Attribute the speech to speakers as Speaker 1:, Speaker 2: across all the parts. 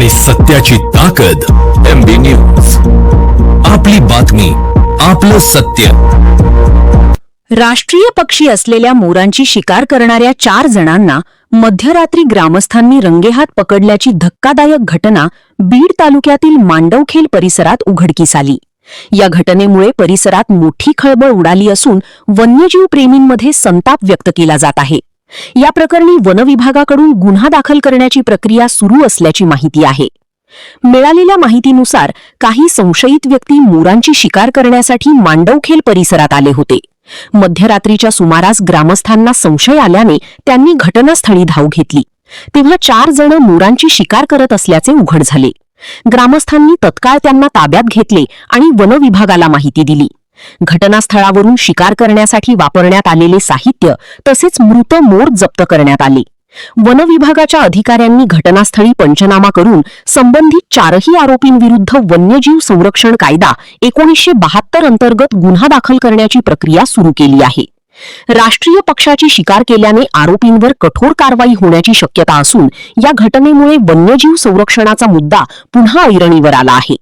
Speaker 1: आणि सत्याची ताकद MB न्यूज. आपली बातमी, आपलं सत्य.
Speaker 2: राष्ट्रीय पक्षी असलेल्या मोरांची शिकार करणाऱ्या 4 जणांना मध्यरात्री ग्रामस्थांनी रंगेहात पकडल्याची धक्कादायक घटना बीड तालुक्यातील मांडवखेल परिसरात उघडकीस आली. या घटनेमुळे परिसरात मोठी खळबळ उडाली असून वन्यजीव प्रेमींमध्ये संताप व्यक्त केला जात आहे. या प्रकरणी वन विभागाकडून गुन्हा दाखल करण्याची प्रक्रिया सुरू असल्याची माहिती आहे. मिळालेल्या माहितीनुसार काही संशयित व्यक्ती मोरांची शिकार करण्यासाठी मांडवखेल परिसरात आले होते. मध्यरात्रीच्या सुमारास ग्रामस्थांना संशय आल्याने त्यांनी घटनास्थळी धाव घेतली. तेव्हा 4 जण मोरांची शिकार करत असल्याचे उघड झाले. ग्रामस्थांनी तत्काळ त्यांना ताब्यात घेतले आणि वन विभागाला माहिती दिली. घटनास्थळावरून शिकार करण्यासाठी वापरण्यात आलेले साहित्य तसेच मृत मोर जप्त करण्यात आले. वन विभागाच्या अधिकाऱ्यांनी घटनास्थळी पंचनामा करून संबंधित 4ही आरोपींविरुद्ध वन्यजीव संरक्षण कायदा 1972 अंतर्गत गुन्हा दाखल करण्याची प्रक्रिया सुरू केली आहे. राष्ट्रीय पक्षाची शिकार केल्याने आरोपींवर कठोर कारवाई होण्याची शक्यता असून या घटनेमुळे वन्यजीव संरक्षणाचा मुद्दा पुन्हा ऐरणीवर आला आहे.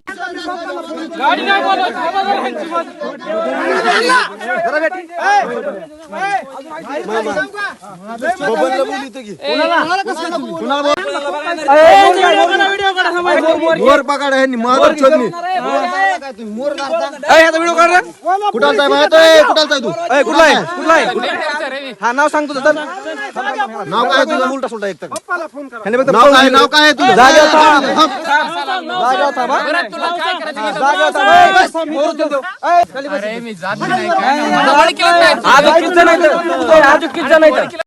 Speaker 3: नाव सांग तुझं. नाव काय तुझं? उलटा सुलटा एक नाव काय तुझं? जागा